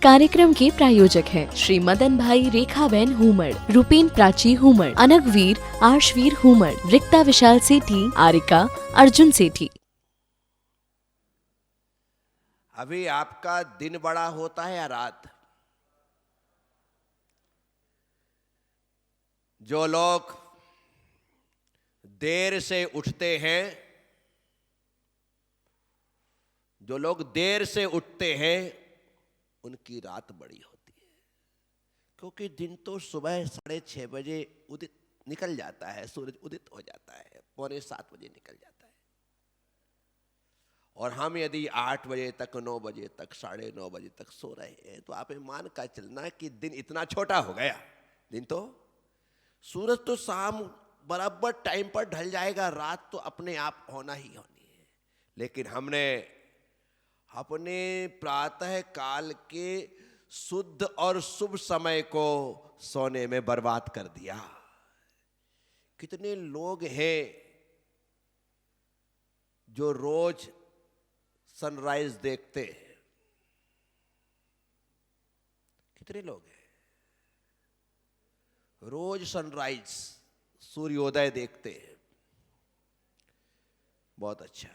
कार्यक्रम के प्रायोजक हैं श्री मदन भाई रेखाबेन हुमड़, रूपेन प्राची हुमड़, अनगवीर आर्शवीर हुमड़, रिक्ता विशाल सेठी, आरिका अर्जुन सेठी। अभी आपका दिन बड़ा होता है या रात? जो लोग देर से उठते हैं, जो लोग देर से उठते हैं उनकी रात बड़ी होती है, क्योंकि दिन तो सुबह 6:30 बजे उदित निकल जाता है, सूरज उदित हो जाता है, 6:45 बजे निकल जाता है। और हम यदि 8 बजे तक, 9 बजे तक, 9:30 बजे तक सो रहे हैं तो आप मान का चलना कि दिन इतना छोटा हो गया। दिन तो सूरज तो शाम बराबर टाइम पर ढल जाएगा, रात तो अपने आप होना ही होनी है। लेकिन हमने अपने प्रातः काल के शुद्ध और शुभ समय को सोने में बर्बाद कर दिया। कितने लोग हैं जो रोज सनराइज देखते हैं? कितने लोग हैं रोज सनराइज, सूर्योदय देखते हैं? बहुत अच्छा।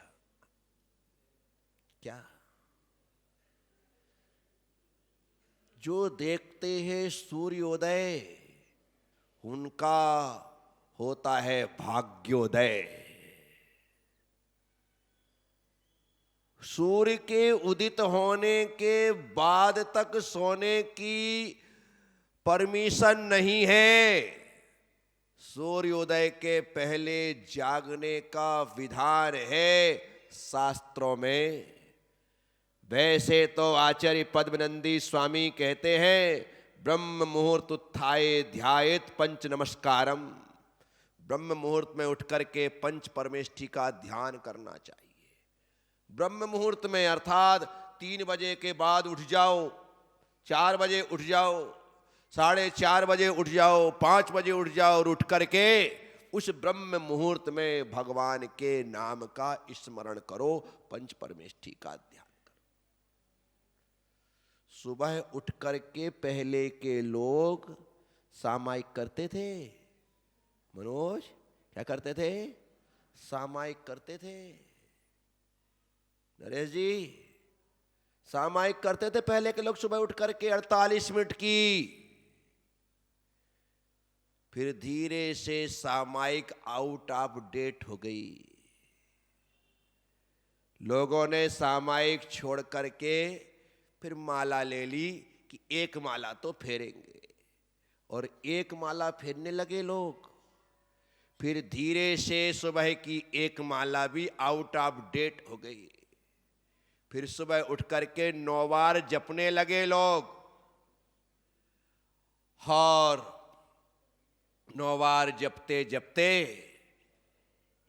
क्या जो देखते हैं सूर्योदय, उनका होता है भाग्योदय। सूर्य के उदित होने के बाद तक सोने की परमिशन नहीं है। सूर्योदय के पहले जागने का विधान है शास्त्रों में। वैसे तो आचार्य पद्मनंदी स्वामी कहते हैं, ब्रह्म मुहूर्त उत्थाय ध्यायेत पंच नमस्कारम। ब्रह्म मुहूर्त में उठ करके पंच परमेष्ठी का ध्यान करना चाहिए। ब्रह्म मुहूर्त में अर्थात 3 बजे के बाद उठ जाओ, 4 बजे उठ जाओ, 4:30 बजे उठ जाओ, 5 बजे उठ जाओ और उठ करके उस ब्रह्म मुहूर्त में भगवान के नाम का स्मरण करो, पंच परमेष्ठी का ध्यान करो। सुबह उठ करके पहले के लोग सामायिक करते थे। मनोज, क्या करते थे? सामायिक करते थे। नरेश जी, सामायिक करते थे पहले के लोग सुबह उठ करके 48 मिनट की। फिर धीरे से सामायिक आउट ऑफ डेट हो गई। लोगों ने सामायिक छोड़ करके फिर माला ले ली कि एक माला तो फेरेंगे, और एक माला फेरने लगे लोग। फिर धीरे से सुबह की एक माला भी आउट ऑफ डेट हो गई। फिर सुबह उठ करके 9 बार जपने लगे लोग, और 9 बार जपते जपते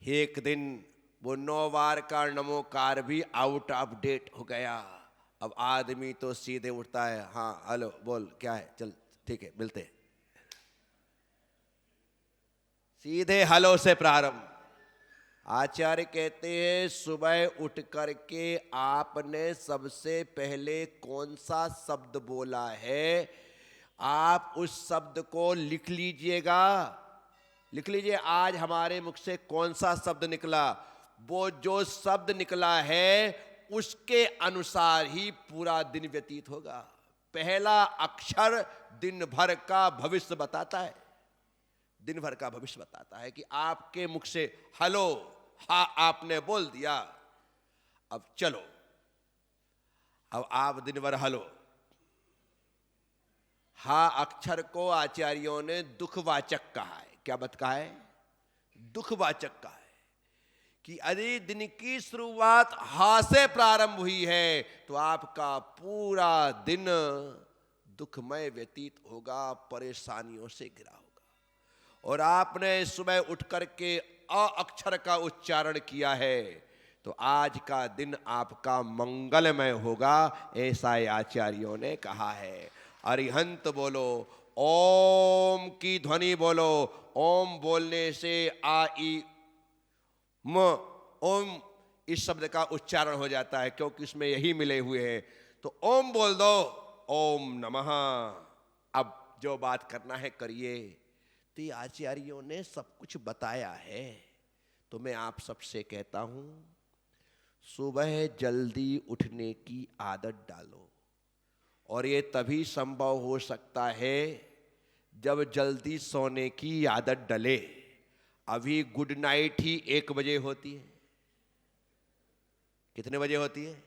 एक दिन वो 9 बार का नमोकार भी आउट ऑफ डेट हो गया। अब आदमी तो सीधे उठता है, हाँ हेलो बोल, क्या है, चल ठीक है मिलते हैं। सीधे हेलो से प्रारंभ। आचार्य कहते हैं सुबह उठ करके आपने सबसे पहले कौन सा शब्द बोला है, आप उस शब्द को लिख लीजिएगा। लिख लीजिए आज हमारे मुख से कौन सा शब्द निकला। वो जो शब्द निकला है उसके अनुसार ही पूरा दिन व्यतीत होगा। पहला अक्षर दिन भर का भविष्य बताता है। दिन भर का भविष्य बताता है कि आपके मुख से हेलो, हाँ आपने बोल दिया, अब चलो, अब आप दिन भर हेलो। हा अक्षर को आचार्यों ने दुखवाचक कहा है। क्या बात कहा है? दुखवाचक कहा है कि यदि दिन की शुरुआत हा से प्रारंभ हुई है तो आपका पूरा दिन दुखमय व्यतीत होगा, परेशानियों से घिरा होगा। और आपने सुबह उठ करके अ अक्षर का उच्चारण किया है तो आज का दिन आपका मंगलमय होगा, ऐसा आचार्यों ने कहा है। अरिहंत बोलो, ओम की ध्वनि बोलो। ओम बोलने से आ ई म, ओम इस शब्द का उच्चारण हो जाता है, क्योंकि इसमें यही मिले हुए हैं। तो ओम बोल दो ओम नमः। अब जो बात करना है करिए। तो ये आचार्यों ने सब कुछ बताया है, तो मैं आप सबसे कहता हूं, सुबह जल्दी उठने की आदत डालो। और ये तभी संभव हो सकता है जब जल्दी सोने की आदत डले। अभी गुड नाइट ही 1 बजे होती है। कितने बजे होती है?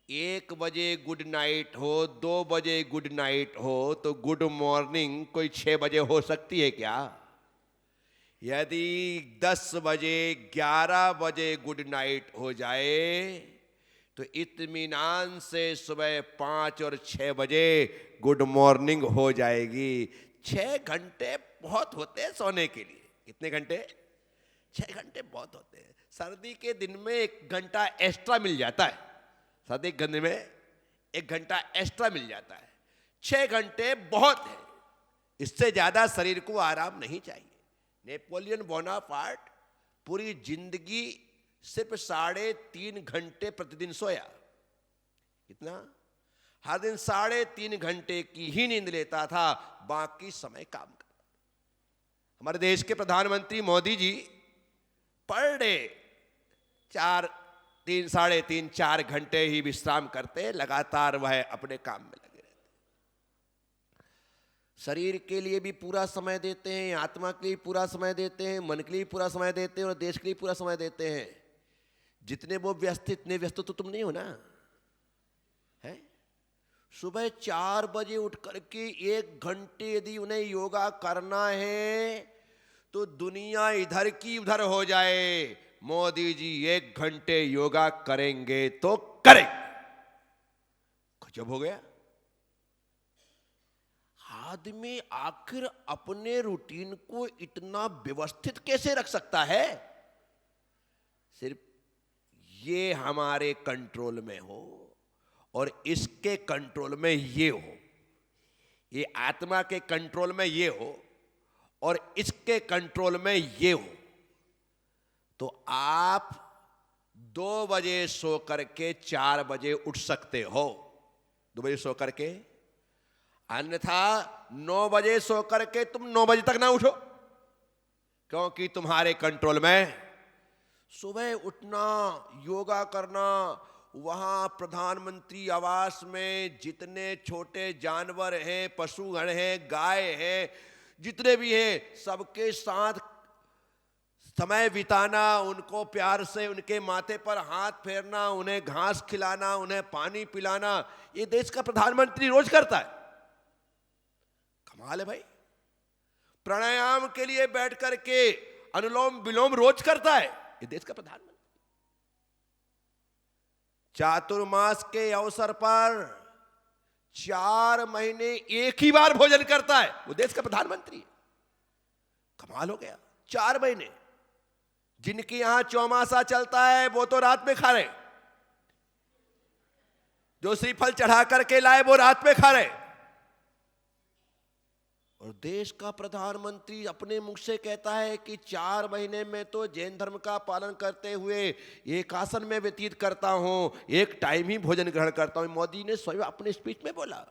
1 बजे गुड नाइट हो, 2 बजे गुड नाइट हो, तो गुड मॉर्निंग कोई 6 बजे हो सकती है क्या? यदि 10 बजे 11 बजे गुड नाइट हो जाए तो इत्मीनान से सुबह 5 और 6 बजे गुड मॉर्निंग हो जाएगी। 6 घंटे बहुत होते हैं सोने के लिए। कितने घंटे? 6 घंटे बहुत होते हैं। सर्दी के दिन में 1 घंटा एक्स्ट्रा मिल जाता है। सर्दी के दिन में 1 घंटा एक्स्ट्रा मिल जाता है। 6 घंटे बहुत है, इससे ज्यादा शरीर को आराम नहीं चाहिए। नेपोलियन बोनापार्ट पूरी जिंदगी सिर्फ 3.5 घंटे प्रतिदिन सोया। कितना? हर दिन 3.5 घंटे की ही नींद लेता था, बाकी समय काम करता। हमारे देश के प्रधानमंत्री मोदी जी पर डे 3.5-4 घंटे ही विश्राम करते, लगातार वह अपने काम में लगे रहते। शरीर के लिए भी पूरा समय देते हैं, आत्मा के लिए पूरा समय देते हैं, मन के लिए पूरा समय देते हैं और देश के लिए पूरा समय देते हैं। जितने वो व्यस्त, इतने व्यस्त तो तुम नहीं हो ना, है? सुबह 4 बजे उठ करके 1 घंटे यदि उन्हें योगा करना है तो दुनिया इधर की उधर हो जाए, मोदी जी 1 घंटे योगा करेंगे तो करें। गजब हो गया। आदमी आखिर अपने रूटीन को इतना व्यवस्थित कैसे रख सकता है? सिर्फ ये हमारे कंट्रोल में हो और इसके कंट्रोल में ये हो, ये आत्मा के कंट्रोल में ये हो और इसके कंट्रोल में ये हो, तो आप 2 बजे सो करके 4 बजे उठ सकते हो। 2 बजे सो करके, अन्यथा 9 बजे सो करके तुम 9 बजे तक ना उठो, क्योंकि तुम्हारे कंट्रोल में सुबह उठना, योगा करना। वहां प्रधानमंत्री आवास में जितने छोटे जानवर हैं, पशुगण हैं, गाय हैं, जितने भी हैं, सबके साथ समय बिताना, उनको प्यार से उनके माथे पर हाथ फेरना, उन्हें घास खिलाना, उन्हें पानी पिलाना, ये देश का प्रधानमंत्री रोज करता है। कमाल है भाई। प्राणायाम के लिए बैठ करके अनुलोम विलोम रोज करता है ये देश का प्रधानमंत्री। चातुर्मास के अवसर पर 4 महीने एक ही बार भोजन करता है वो देश का प्रधानमंत्री। कमाल हो गया। 4 महीने। जिनके यहां चौमासा चलता है वो तो रात में खा रहे, जो श्रीफल चढ़ा करके लाए वो रात में खा रहे, और देश का प्रधानमंत्री अपने मुख से कहता है कि 4 महीने में तो जैन धर्म का पालन करते हुए एक आसन में व्यतीत करता हूं, एक टाइम ही भोजन ग्रहण करता हूं। मोदी ने स्वयं अपने स्पीच में बोला।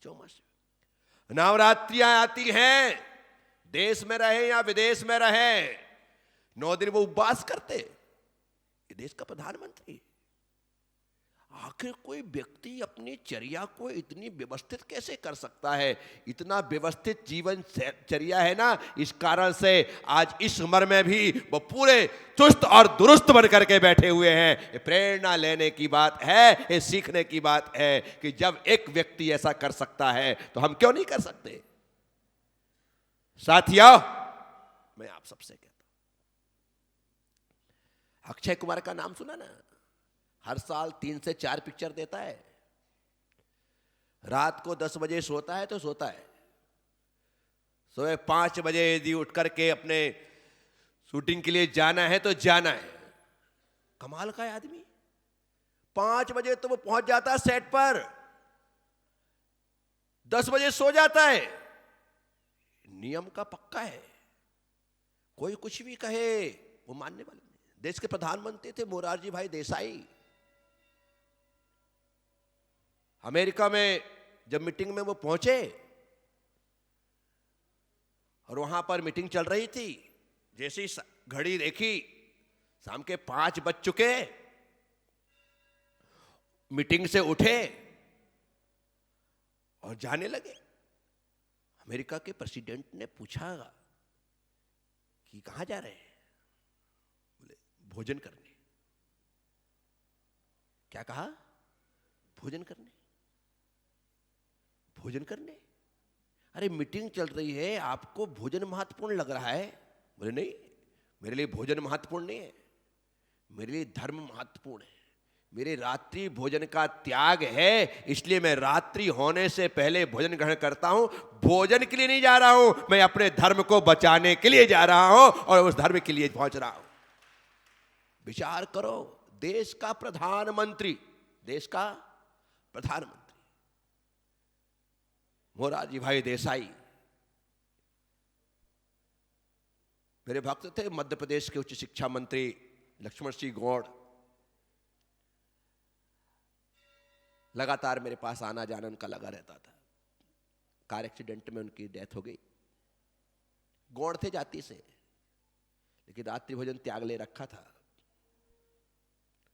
चौमासे नवरात्रियां आती हैं, देश में रहे या विदेश में रहे, 9 दिन वो उपवास करते। ये देश का प्रधानमंत्री। आखिर कोई व्यक्ति अपनी चर्या को इतनी व्यवस्थित कैसे कर सकता है? इतना व्यवस्थित जीवन चर्या है ना, इस कारण से आज इस उम्र में भी वो पूरे चुस्त और दुरुस्त बन करके बैठे हुए हैं। ये प्रेरणा लेने की बात है, ये सीखने की बात है कि जब एक व्यक्ति ऐसा कर सकता है तो हम क्यों नहीं कर सकते? साथियों, मैं आप सबसे कहता हूं, अक्षय कुमार का नाम सुना ना? हर साल 3 से 4 पिक्चर देता है। रात को 10 बजे सोता है तो सोता है, सुबह 5 बजे यदि उठ करके अपने शूटिंग के लिए जाना है तो जाना है। कमाल का है आदमी। 5 बजे तो वो पहुंच जाता है सेट पर, 10 बजे सो जाता है। नियम का पक्का है, कोई कुछ भी कहे वो मानने वाला नहीं। देश के प्रधानमंत्री थे मोरारजी भाई देसाई। अमेरिका में जब मीटिंग में वो पहुंचे और वहां पर मीटिंग चल रही थी, जैसे ही घड़ी देखी शाम के 5 बज चुके, मीटिंग से उठे और जाने लगे। अमेरिका के प्रेसिडेंट ने पूछा कि कहां जा रहे हैं? बोले भोजन करने। क्या कहा? भोजन करने। भोजन करने? अरे मीटिंग चल रही है, आपको भोजन महत्वपूर्ण लग रहा है? बोले नहीं, मेरे लिए भोजन महत्वपूर्ण नहीं है, मेरे लिए धर्म महत्वपूर्ण है। मेरे रात्रि भोजन का त्याग है, इसलिए मैं रात्रि होने से पहले भोजन ग्रहण करता हूं। भोजन के लिए नहीं जा रहा हूं, मैं अपने धर्म को बचाने के लिए जा रहा हूं और उस धर्म के लिए पहुंच रहा हूं। विचार करो, देश का प्रधानमंत्री, देश का प्रधानमंत्री मोरारजी भाई देसाई मेरे भक्त थे। मध्य प्रदेश के उच्च शिक्षा मंत्री लक्ष्मण सिंह गौड़ लगातार मेरे पास आना जाना उनका लगा रहता था। कार एक्सीडेंट में उनकी डेथ हो गई। गौड़ थे जाति से, लेकिन रात्रि भोजन त्याग ले रखा था।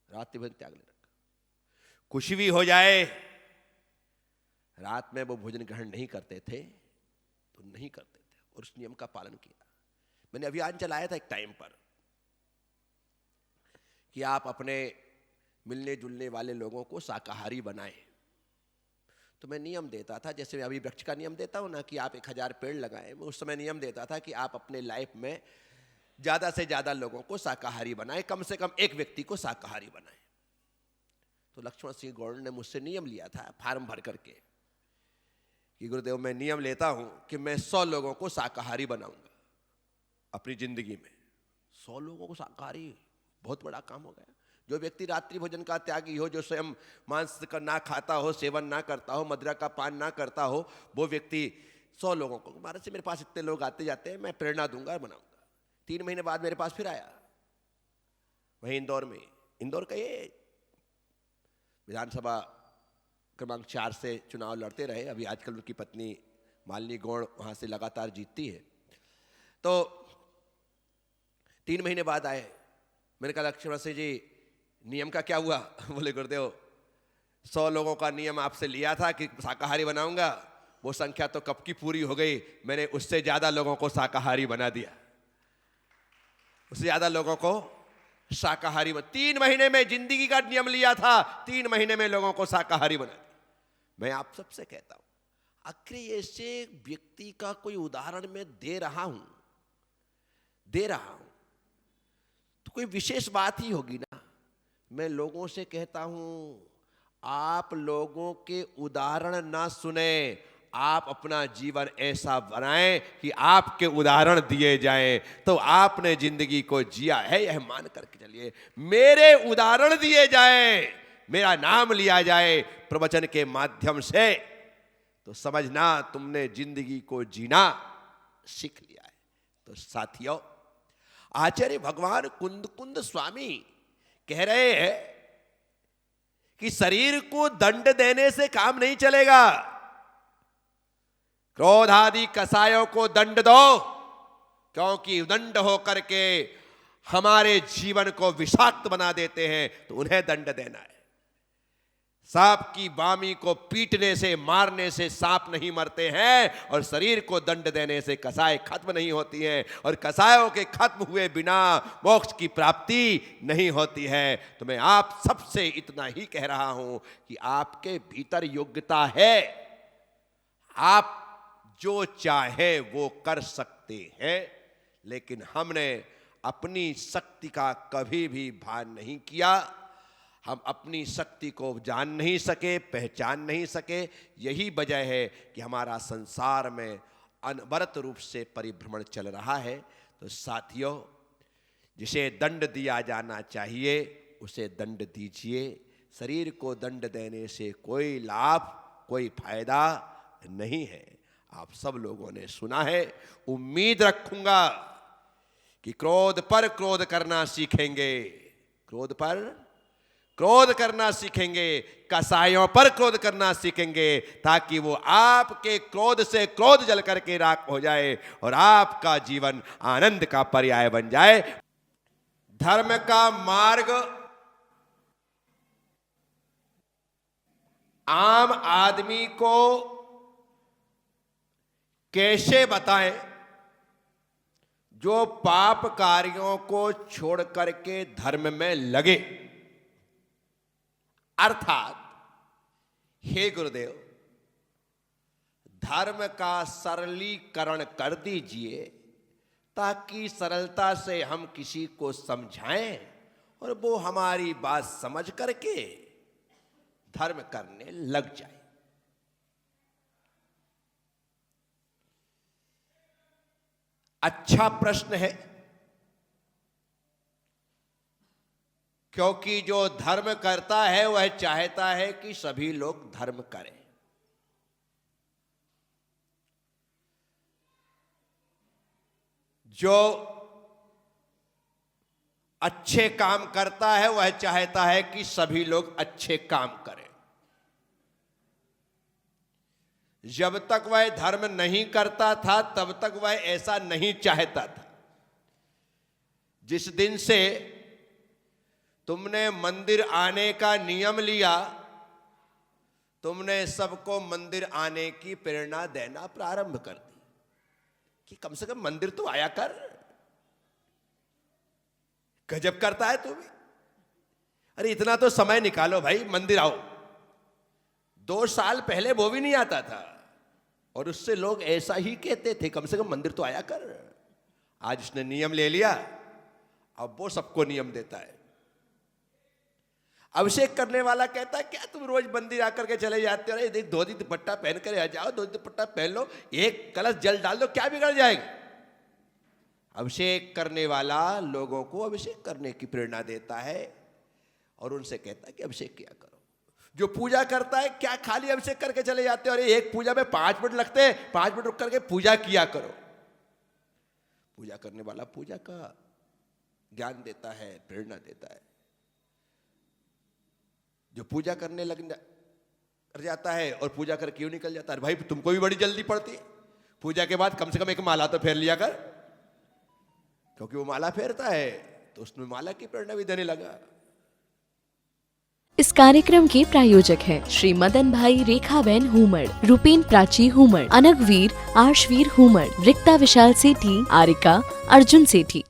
रात्रि भोजन त्याग ले रखा। कुछ भी हो जाए, रात में वो भोजन ग्रहण नहीं करते थे तो नहीं करते थे और उस नियम का पालन किया। मैंने अभियान चलाया था एक टाइम पर कि आप अपने मिलने जुलने वाले लोगों को शाकाहारी बनाएं। तो मैं नियम देता था, जैसे मैं अभी वृक्ष का नियम देता हूं ना कि आप 1000 पेड़ लगाएं, मैं उस समय नियम देता था कि आप अपने लाइफ में ज्यादा से ज्यादा लोगों को शाकाहारी बनाएं, कम से कम एक व्यक्ति को शाकाहारी बनाएं। तो लक्ष्मण सिंह गौड़ ने मुझसे नियम लिया था फार्म भर करके कि गुरुदेव मैं नियम लेता हूं कि मैं 100 लोगों को शाकाहारी बनाऊंगा अपनी जिंदगी में। 100 लोगों को शाकाहारी, बहुत बड़ा काम हो गया। जो व्यक्ति रात्रि भोजन का त्यागी हो, जो स्वयं मांस का ना खाता हो, सेवन ना करता हो, मदिरा का पान ना करता हो, वो व्यक्ति 100 लोगों को, महाराज से मेरे पास इतने लोग आते जाते हैं, मैं प्रेरणा दूंगा, बनाऊंगा। 3 महीने बाद मेरे पास फिर आया, वहीं इंदौर में। इंदौर का ये विधानसभा क्रमांक 4 से चुनाव लड़ते रहे। अभी आजकल उनकी पत्नी मालिनी गौड़ वहां से लगातार जीतती है। तो 3 महीने बाद आए। मैंने कहा लक्ष्मण सिंह जी नियम का क्या हुआ? बोले गुरुदेव 100 लोगों का नियम आपसे लिया था कि शाकाहारी बनाऊंगा, वो संख्या तो कब की पूरी हो गई, मैंने उससे ज्यादा लोगों को शाकाहारी बना दिया। उससे ज्यादा लोगों को शाकाहारी 3 महीने में जिंदगी का नियम लिया था, 3 महीने में लोगों को शाकाहारी बना दिया। मैं आप सबसे कहता हूं, आखिर ऐसे व्यक्ति का कोई उदाहरण मैं दे रहा हूं तो कोई विशेष बात ही होगी ना। मैं लोगों से कहता हूं, आप लोगों के उदाहरण ना सुने, आप अपना जीवन ऐसा बनाएं कि आपके उदाहरण दिए जाएं। तो आपने जिंदगी को जिया है यह मान करके चलिए। मेरे उदाहरण दिए जाएं, मेरा नाम लिया जाए प्रवचन के माध्यम से, तो समझना तुमने जिंदगी को जीना सीख लिया है। तो साथियों, आचार्य भगवान कुंद स्वामी कह रहे हैं कि शरीर को दंड देने से काम नहीं चलेगा। क्रोध आदि कसायों को दंड दो, क्योंकि दंड हो करके हमारे जीवन को विषाक्त बना देते हैं, तो उन्हें दंड देना है। सांप की बामी को पीटने से, मारने से सांप नहीं मरते हैं, और शरीर को दंड देने से कसाय खत्म नहीं होती है, और कसायों के खत्म हुए बिना मोक्ष की प्राप्ति नहीं होती है। तो मैं आप सबसे इतना ही कह रहा हूं कि आपके भीतर योग्यता है, आप जो चाहे वो कर सकते हैं, लेकिन हमने अपनी शक्ति का कभी भी भान नहीं किया। हम अपनी शक्ति को जान नहीं सके, पहचान नहीं सके। यही वजह है कि हमारा संसार में अनवरत रूप से परिभ्रमण चल रहा है। तो साथियों, जिसे दंड दिया जाना चाहिए उसे दंड दीजिए। शरीर को दंड देने से कोई लाभ, कोई फायदा नहीं है। आप सब लोगों ने सुना है। उम्मीद रखूंगा कि क्रोध पर क्रोध करना सीखेंगे, क्रोध पर क्रोध करना सीखेंगे, कसाईयों पर क्रोध करना सीखेंगे, ताकि वो आपके क्रोध से क्रोध जल करके राख हो जाए और आपका जीवन आनंद का पर्याय बन जाए। धर्म का मार्ग आम आदमी को कैसे बताएं जो पाप कार्यों को छोड़ करके धर्म में लगे। अर्थात हे गुरुदेव, धर्म का सरलीकरण कर दीजिए ताकि सरलता से हम किसी को समझाएं और वो हमारी बात समझ करके धर्म करने लग जाए। अच्छा प्रश्न है, क्योंकि जो धर्म करता है वह चाहता है कि सभी लोग धर्म करें। जो अच्छे काम करता है वह चाहता है कि सभी लोग अच्छे काम करें। जब तक वह धर्म नहीं करता था तब तक वह ऐसा नहीं चाहता था। जिस दिन से तुमने मंदिर आने का नियम लिया, तुमने सबको मंदिर आने की प्रेरणा देना प्रारंभ कर दी कि कम से कम मंदिर तो आया कर। गजब करता है तू भी। अरे इतना तो समय निकालो भाई, मंदिर आओ। 2 साल पहले वो भी नहीं आता था और उससे लोग ऐसा ही कहते थे, कम से कम मंदिर तो आया कर। आज उसने नियम ले लिया, अब वो सबको नियम देता है। अभिषेक करने वाला कहता है क्या तुम रोज मंदिर आकर के चले जाते हो? अरे देख, धोती दुपट्टा पहन कर आ जाओ, धोती दुपट्टा पहन लो, एक कलश जल डाल दो, क्या बिगड़ जाएगा? अभिषेक करने वाला लोगों को अभिषेक करने की प्रेरणा देता है और उनसे कहता है कि अभिषेक किया करो। जो पूजा करता है क्या खाली अभिषेक करके चले जाते हो? अरे एक पूजा में 5 मिनट लगते हैं, 5 मिनट रुक करके पूजा किया करो। पूजा करने वाला पूजा का ज्ञान देता है, प्रेरणा देता है। जो पूजा करने लग जाता है और पूजा कर क्यों निकल जाता है? भाई तुमको भी बड़ी जल्दी पड़ती है, पूजा के बाद कम से कम एक माला तो फेर लिया कर। क्योंकि वो माला फेरता है तो उसमें माला की प्रेरणा भी देने लगा। इस कार्यक्रम के प्रायोजक हैं श्री मदन भाई रेखाबेन हुमड़, रूपेन प्राची हुमड़, अनगवीर आर्शवीर हुमड़, रिक्ता विशाल सेठी, आरिका अर्जुन सेठी।